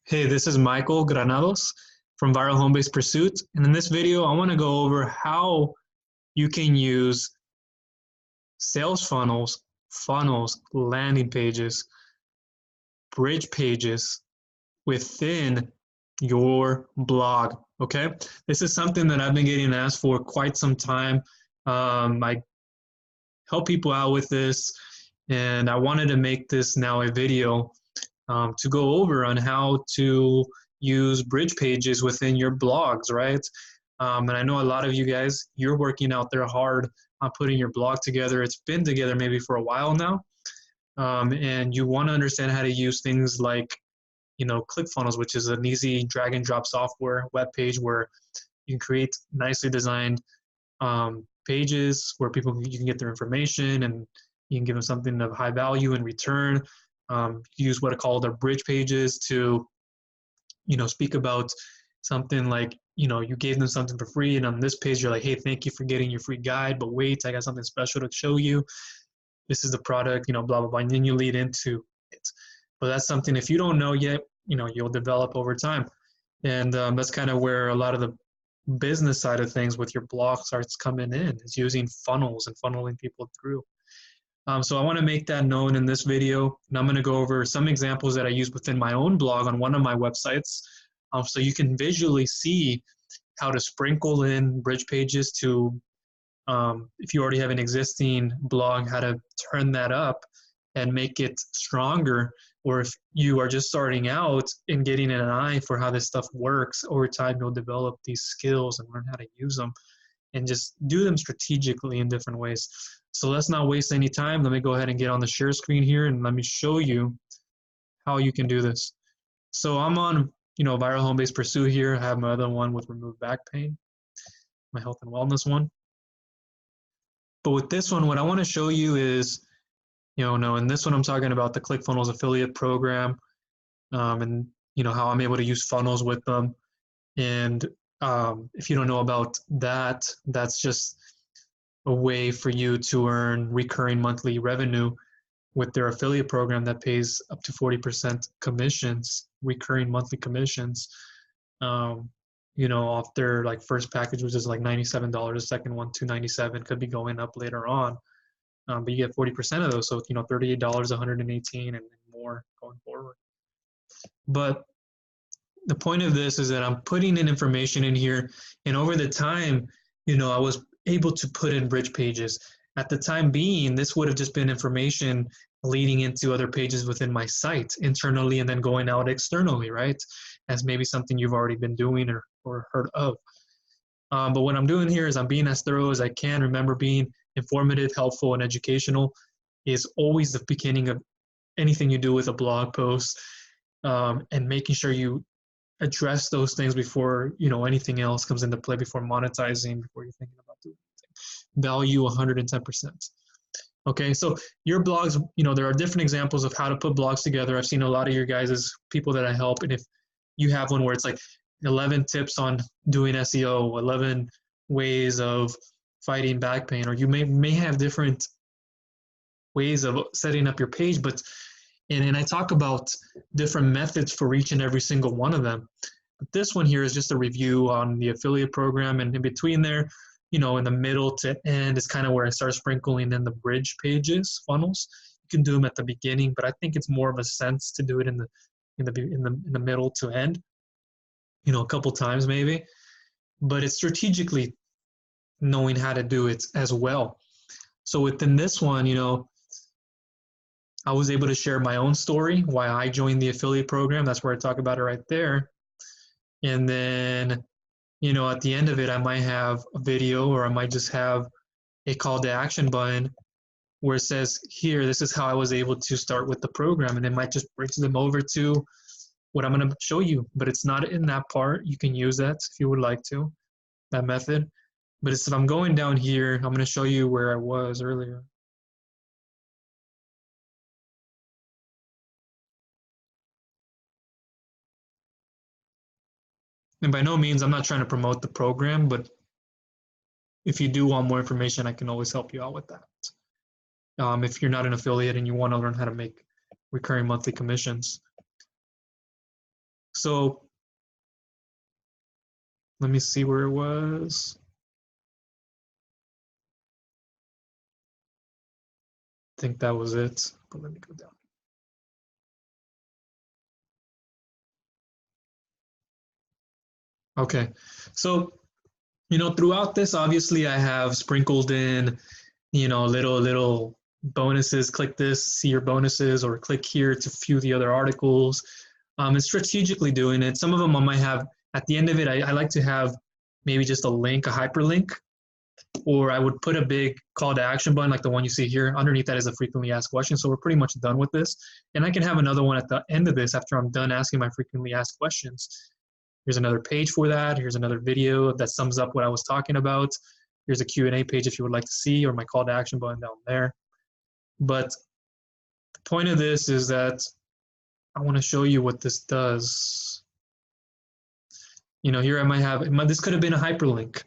Hey, this is Michael Granados from Viral Home-Based Pursuit. And in this video, I want to go over how you can use sales funnels, landing pages, bridge pages within your blog. Okay. This is something that I've been getting asked for quite some time. I help people out with this, and I wanted to make this now a video to go over on how to use bridge pages within your blogs, right? And I know a lot of you guys, you're working out there hard on putting your blog together. It's been together maybe for a while now, and you want to understand how to use things like, Clickfunnels, which is an easy drag and drop software web page where you can create nicely designed pages where you can get their information and you can give them something of high value in return. Use what are called their bridge pages to, speak about something like, you gave them something for free, and on this page you're like, hey, thank you for getting your free guide, but wait, I got something special to show you. This is the product, blah, blah, blah, and then you lead into it. But that's something, if you don't know yet, you'll develop over time. And that's kind of where a lot of the business side of things with your blog starts coming in, is using funnels and funneling people through. So I want to make that known in this video, and I'm going to go over some examples that I use within my own blog on one of my websites, so you can visually see how to sprinkle in bridge pages to, if you already have an existing blog, how to turn that up and make it stronger, or if you are just starting out and getting an eye for how this stuff works, over time you'll develop these skills and learn how to use them and just do them strategically in different ways. So let's not waste any time. Let me go ahead and get on the share screen here and let me show you how you can do this. So I'm on, Viral Home-Based Pursuit here. I have my other one with Remove Back Pain, my health and wellness one. But with this one, what I want to show you is, in this one, I'm talking about the ClickFunnels affiliate program, and, how I'm able to use funnels with them. And if you don't know about that, that's just a way for you to earn recurring monthly revenue with their affiliate program that pays up to 40% commissions, recurring monthly commissions. Off their like first package, which is like $97, the second one $297, could be going up later on. But you get 40% of those, so $38, 118, and more going forward. But the point of this is that I'm putting in information in here, and over the time, I was able to put in bridge pages. At the time being, this would have just been information leading into other pages within my site internally and then going out externally, right? As maybe something you've already been doing or heard of. But what I'm doing here is I'm being as thorough as I can. Remember, being informative, helpful, and educational is always the beginning of anything you do with a blog post, and making sure you address those things before anything else comes into play, before monetizing, before you're thinking about doing anything. Value 110%. Okay, so your blogs, there are different examples of how to put blogs together. I've seen a lot of your guys' people that I help, and if you have one where it's like 11 tips on doing SEO, 11 ways of fighting back pain, or you may have different ways of setting up your page, but and I talk about different methods for each and every single one of them. But this one here is just a review on the affiliate program, and in between there, in the middle to end is kind of where I start sprinkling in the bridge pages, funnels. You can do them at the beginning, but I think it's more of a sense to do it in the middle to end, a couple times maybe. But it's strategically knowing how to do it as well. So within this one, I was able to share my own story, why I joined the affiliate program. That's where I talk about it right there. And then, at the end of it, I might have a video, or I might just have a call to action button where it says, here, this is how I was able to start with the program. And it might just bring them over to what I'm going to show you. But it's not in that part. You can use that if you would like to, that method. But if I'm going down here, I'm going to show you where I was earlier. And by no means, I'm not trying to promote the program, but if you do want more information, I can always help you out with that. If you're not an affiliate and you want to learn how to make recurring monthly commissions. So let me see where it was. I think that was it, but let me go down. Okay, so, throughout this, obviously I have sprinkled in, little bonuses. Click this, see your bonuses, or click here to view the other articles. And strategically doing it. Some of them I might have, at the end of it, I like to have maybe just a link, a hyperlink, or I would put a big call to action button like the one you see here. Underneath that is a frequently asked question. So we're pretty much done with this. And I can have another one at the end of this after I'm done asking my frequently asked questions. Here's another page for that. Here's another video that sums up what I was talking about. Here's a Q&A page if you would like to see, or my call to action button down there. But the point of this is that I want to show you what this does. Here I might have, this could have been a hyperlink,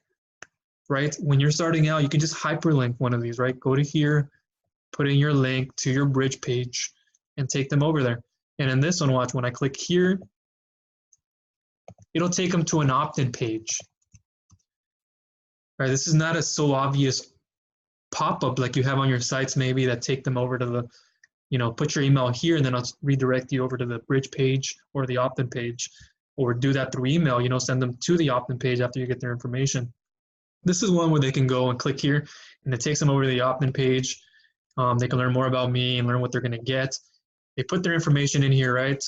right? When you're starting out, you can just hyperlink one of these, right? Go to here, put in your link to your bridge page, and take them over there. And in this one, watch, when I click here, it'll take them to an opt-in page. Right, this is not a so obvious pop-up like you have on your sites maybe that take them over to the, put your email here and then I'll redirect you over to the bridge page or the opt-in page, or do that through email, send them to the opt-in page after you get their information. This is one where they can go and click here and it takes them over to the opt-in page. They can learn more about me and learn what they're going to get. They put their information in here, right?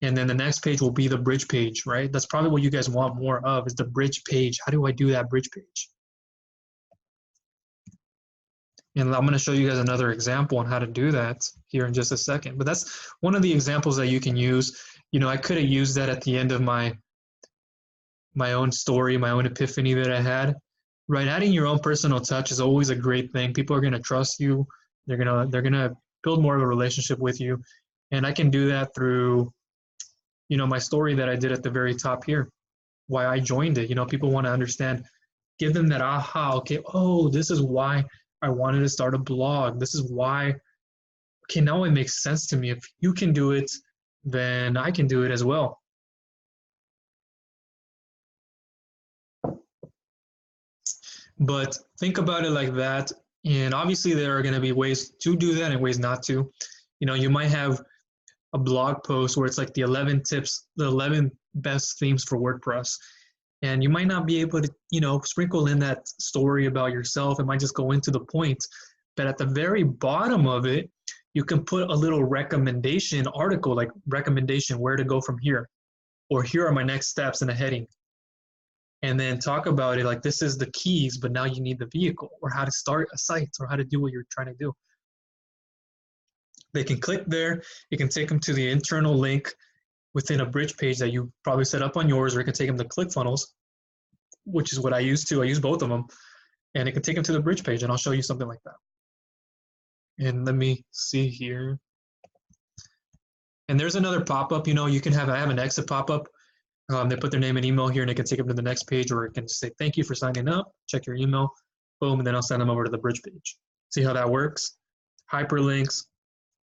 And then the next page will be the bridge page, right? That's probably what you guys want more of, is the bridge page. How do I do that bridge page? And I'm going to show you guys another example on how to do that here in just a second. But that's one of the examples that you can use. I could have used that at the end of my own story, my own epiphany that I had. Right, adding your own personal touch is always a great thing. People are going to trust you. They're gonna build more of a relationship with you, and I can do that through my story that I did at the very top here, why I joined it. People want to understand, give them that aha, okay, oh, this is why I wanted to start a blog. This is why, okay, now it makes sense to me. If you can do it, then I can do it as well. But think about it like that. And obviously there are going to be ways to do that and ways not to. You might have a blog post where it's like the 11 tips, the 11 best themes for WordPress. And you might not be able to, sprinkle in that story about yourself. It might just go into the point. But at the very bottom of it, you can put a little recommendation article, like recommendation, where to go from here, or here are my next steps in a heading. And then talk about it like this is the keys, but now you need the vehicle, or how to start a site, or how to do what you're trying to do. They can click there. It can take them to the internal link within a bridge page that you probably set up on yours, or it can take them to Clickfunnels, which is what I use too. I use both of them. And it can take them to the bridge page, and I'll show you something like that. And let me see here. And there's another pop-up, you can have, I have an exit pop-up. They put their name and email here, and it can take them to the next page, or it can just say, thank you for signing up, check your email, boom, and then I'll send them over to the bridge page. See how that works? Hyperlinks.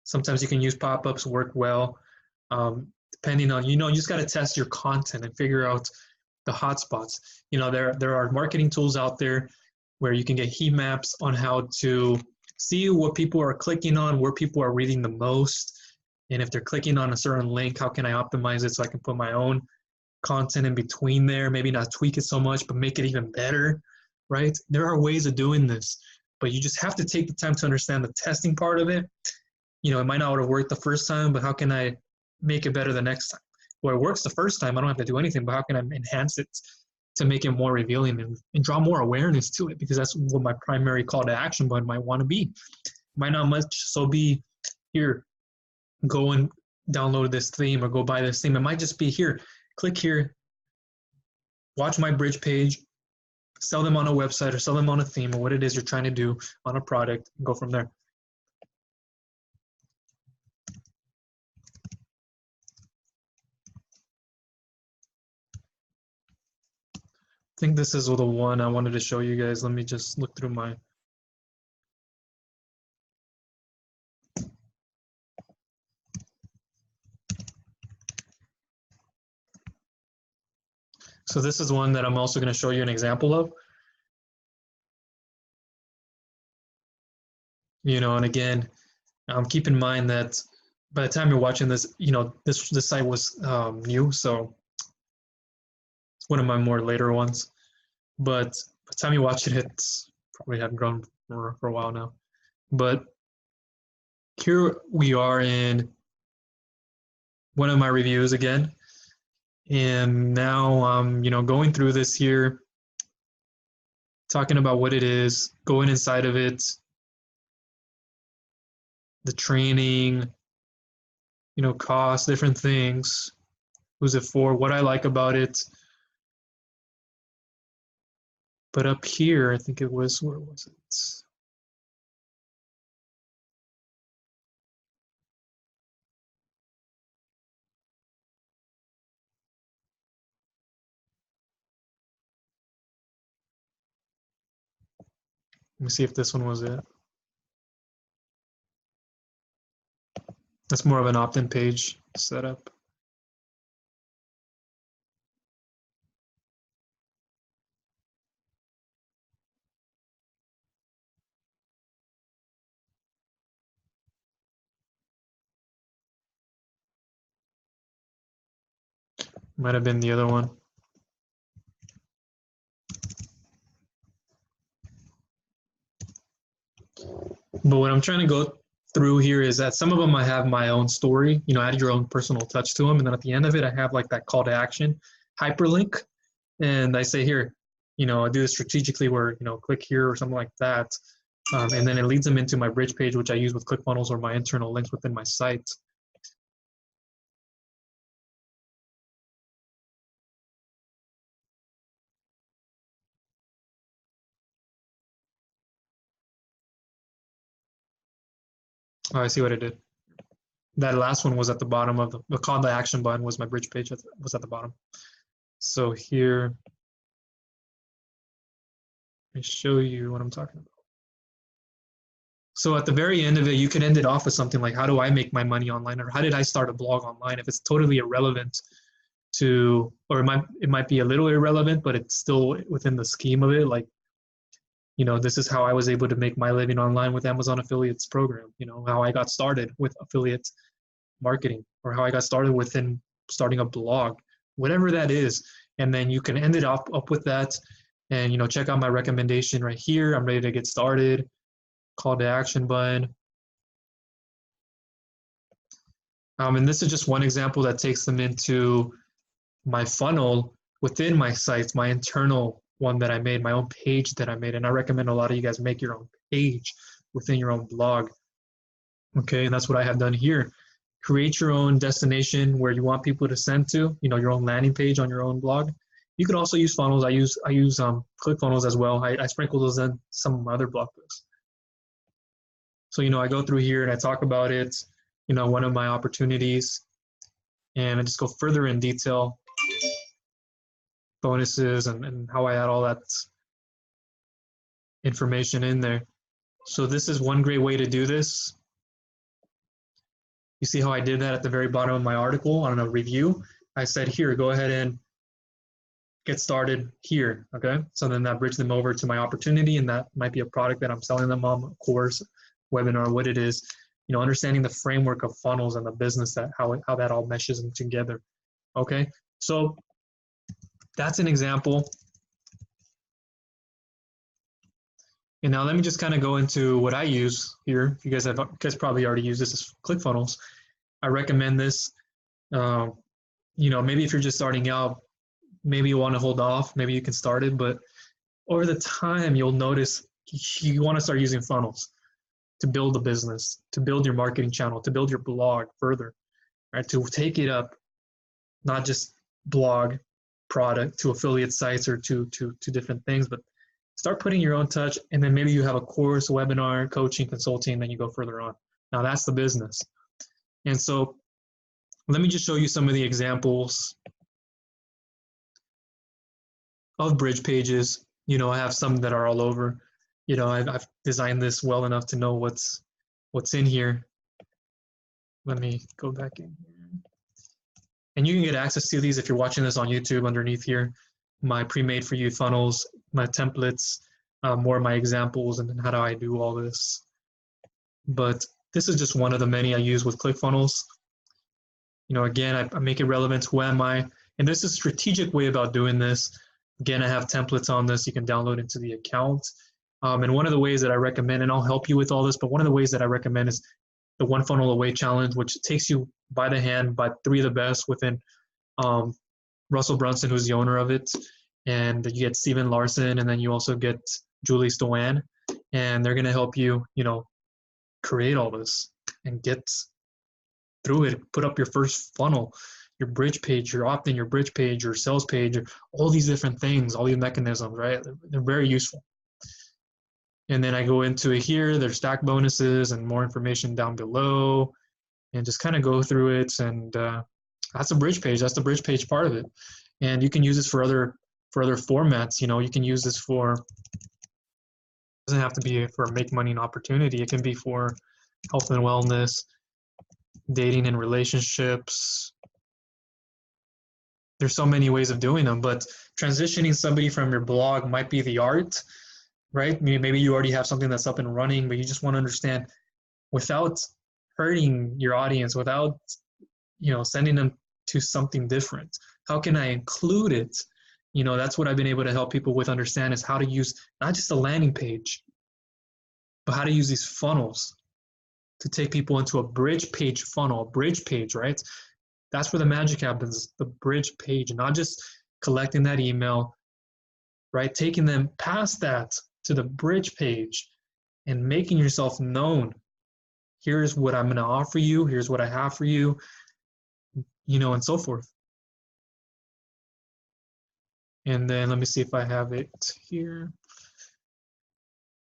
Sometimes you can use pop-ups, work well. Depending on, you just got to test your content and figure out the hotspots. There are marketing tools out there where you can get heat maps on how to see what people are clicking on, where people are reading the most. And if they're clicking on a certain link, how can I optimize it so I can put my own content in between there, maybe not tweak it so much, but make it even better, right? There are ways of doing this, but you just have to take the time to understand the testing part of it. It might not have worked the first time, but how can I make it better the next time? Well, it works the first time, I don't have to do anything, but how can I enhance it to make it more revealing and draw more awareness to it? Because that's what my primary call to action button might want to be. Might not much so be, here, go and download this theme or go buy this theme. It might just be, here, click here, watch my bridge page, sell them on a website or sell them on a theme or what it is you're trying to do on a product, and go from there. I think this is the one I wanted to show you guys. Let me just look through my So this is one that I'm also going to show you an example of. And again, keep in mind that by the time you're watching this, this site was new, so it's one of my more later ones. But by the time you watch it, it's probably had grown for a while now. But here we are in one of my reviews again, and now I'm going through this here, talking about what it is, going inside of it, the training, cost, different things, who's it for, what I like about it. But up here, I think it was, where was it? Let me see if this one was it. That's more of an opt-in page setup. Might have been the other one. But what I'm trying to go through here is that some of them I have my own story, add your own personal touch to them. And then at the end of it, I have like that call to action hyperlink. And I say here, I do it strategically where, click here or something like that. And then it leads them into my bridge page, which I use with Clickfunnels or my internal links within my site. Oh, I see what I did. That last one was at the bottom of the call to action button was my bridge page, was at the bottom. So here, let me show you what I'm talking about. So at the very end of it, you can end it off with something like, how do I make my money online? Or how did I start a blog online? If it's totally irrelevant to, or it might be a little irrelevant, but it's still within the scheme of it. Like, this is how I was able to make my living online with Amazon affiliates program, how I got started with affiliate marketing, or how I got started within starting a blog, whatever that is. And then you can end it up with that. And, check out my recommendation right here. I'm ready to get started. Call to action button. And this is just one example that takes them into my funnel within my sites, my internal one that I made, my own page that I made. And I recommend a lot of you guys make your own page within your own blog. Okay, and that's what I have done here. Create your own destination where you want people to send to, your own landing page on your own blog. You could also use funnels. I use Clickfunnels as well. I sprinkle those in some of my other blog posts. So, I go through here and I talk about it, one of my opportunities, and I just go further in detail, bonuses and how I add all that information in there. So this is one great way to do this. You see how I did that at the very bottom of my article on a review? I said, here, go ahead and get started here, okay? So then that bridges them over to my opportunity, and that might be a product that I'm selling them on, a course, webinar, what it is, understanding the framework of funnels and the business, that how that all meshes them together, okay? So that's an example. And now let me just kind of go into what I use here. You guys probably already use this as Clickfunnels. I recommend this. Maybe if you're just starting out, maybe you want to hold off, maybe you can start it, but over the time you'll notice you want to start using funnels to build a business, to build your marketing channel, to build your blog further, right? To take it up, not just blog, product, to affiliate sites or to different things, but start putting your own touch, and then maybe you have a course, webinar, coaching, consulting, and then you go further on. Now that's the business. And so let me just show you some of the examples of bridge pages. I have some that are all over. I've designed this well enough to know what's in here. Let me go back in here. And you can get access to these if you're watching this on YouTube underneath here. my pre-made for you funnels, my templates, more of my examples, and then how do I do all this. But this is just one of the many I use with Clickfunnels. Again, I make it relevant to who am I, and this is a strategic way about doing this. Again, I have templates on this you can download into the account. And one of the ways that I recommend, and I'll help you with all this, but one of the ways that I recommend is the One Funnel Away Challenge, which takes you by the hand by 3 of the best within Russell Brunson, who's the owner of it. And you get Steven Larson, and then you also get Julie Stoyan. And they're going to help you, create all this and get through it. Put up your first funnel, your bridge page, your opt-in, your bridge page, your sales page, all these different things, all these mechanisms, right? They're very useful. And then I go into it here. There's stack bonuses and more information down below, and just kind of go through it. And that's a bridge page. That's the bridge page part of it. And you can use this for other formats. You can use this for, it doesn't have to be for make money and opportunity. It can be for health and wellness, dating and relationships. There's so many ways of doing them, but transitioning somebody from your blog might be the art, right? Maybe you already have something that's up and running, but you just want to understand without hurting your audience, without sending them to something different. How can I include it? That's what I've been able to help people with understand, is how to use not just a landing page, but how to use these funnels to take people into a bridge page funnel, a bridge page, right? That's where the magic happens, the bridge page, not just collecting that email, right? Taking them past that to the bridge page and making yourself known. Here's what I'm going to offer you. Here's what I have for you, and so forth. And then let me see if I have it here.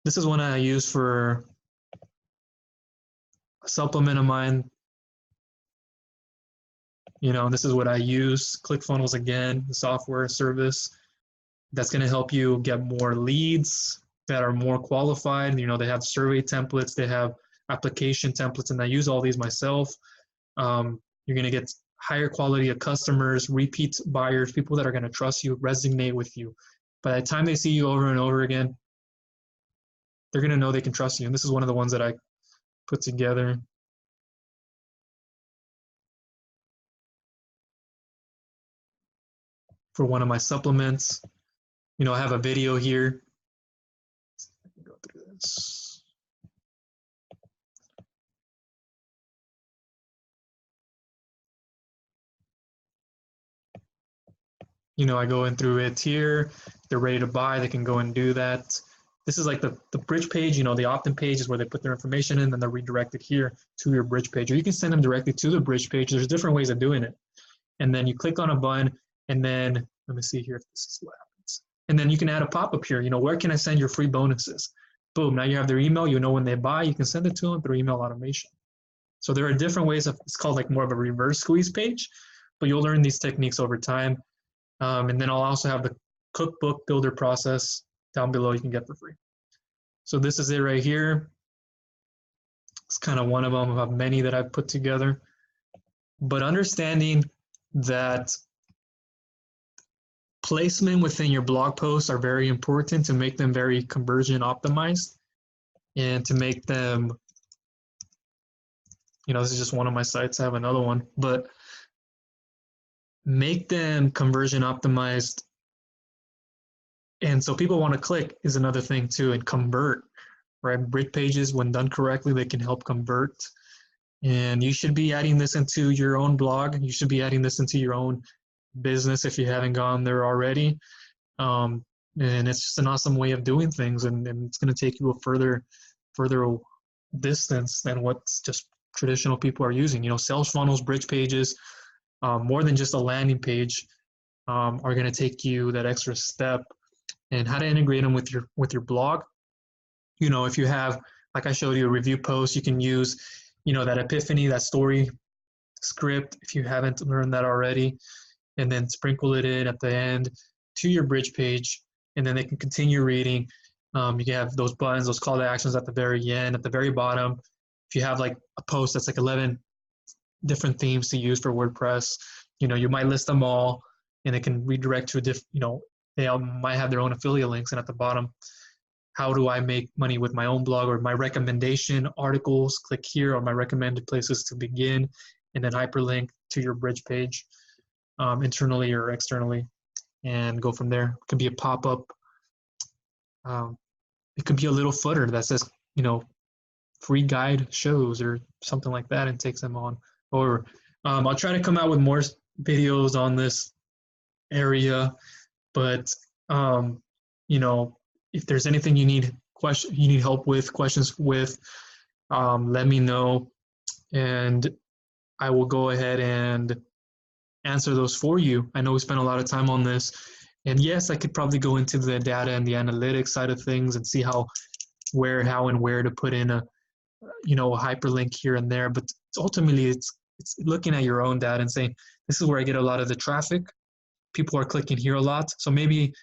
This is one I use for a supplement of mine. This is what I use. ClickFunnels, again, the software service that's going to help you get more leads that are more qualified. They have survey templates, they have application templates, and I use all these myself. You're going to get higher quality of customers, repeat buyers, people that are going to trust you, resonate with you. By the time they see you over and over again, they're going to know they can trust you. And this is one of the ones that I put together. For one of my supplements. I have a video here. Go through this. I go in through it here. They're ready to buy. They can go and do that. This is like the bridge page. The opt-in page is where they put their information in, and they're redirected here to your bridge page. Or you can send them directly to the bridge page. There's different ways of doing it. And then you click on a button, and then let me see here if this is what happens. And then you can add a pop-up here. Where can I send your free bonuses? Boom, now you have their email. When they buy, you can send it to them through email automation. So there are different ways of, it's called like more of a reverse squeeze page, but you'll learn these techniques over time. And then I'll also have the cookbook builder process down below you can get for free. So this is it right here. It's kind of one of them. I have many that I've put together. But understanding that placement within your blog posts are very important to make them very conversion optimized and to make them, this is just one of my sites. I have another one, but make them conversion optimized. And so people want to click is another thing too, and convert, right? Bridge pages, when done correctly, they can help convert. And you should be adding this into your own blog. You should be adding this into your own business if you haven't gone there already. And it's just an awesome way of doing things, and it's going to take you a further distance than what's just traditional people are using. Sales funnels, bridge pages, more than just a landing page, are going to take you that extra step. And how to integrate them with your blog. If you have, like I showed you, a review post, you can use, that epiphany, that story script, if you haven't learned that already, and then sprinkle it in at the end to your bridge page, and then they can continue reading. You can have those buttons, those call to actions at the very end, at the very bottom. If you have like a post that's like 11 different themes to use for WordPress, you might list them all, and it can redirect to a different, they all might have their own affiliate links, and at the bottom, how do I make money with my own blog, or my recommendation articles, click here, or my recommended places to begin, and then hyperlink to your bridge page, internally or externally, and go from there. It could be a pop-up. It could be a little footer that says, free guide shows or something like that, and takes them on. Or I'll try to come out with more videos on this area, but if there's anything you need help with, questions with, let me know, and I will go ahead and answer those for you. I know we spent a lot of time on this, and yes, I could probably go into the data and the analytics side of things and see how and where to put in a hyperlink here and there, but ultimately it's looking at your own data and saying, this is where I get a lot of the traffic. People are clicking here a lot. So maybe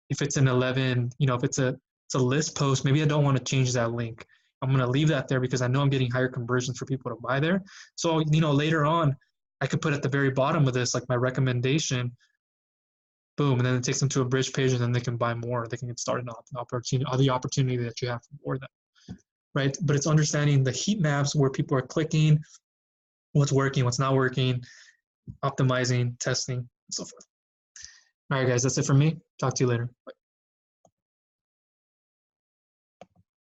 if it's an 11, if it's a list post, maybe I don't want to change that link. I'm going to leave that there because I know I'm getting higher conversions for people to buy there. So, later on, I could put at the very bottom of this, like my recommendation, boom, and then it takes them to a bridge page, and then they can buy more. They can get started on the opportunity that you have for them, right? But it's understanding the heat maps where people are clicking, what's working, what's not working, optimizing, testing, and so forth. All right, guys, that's it from me. Talk to you later. Bye.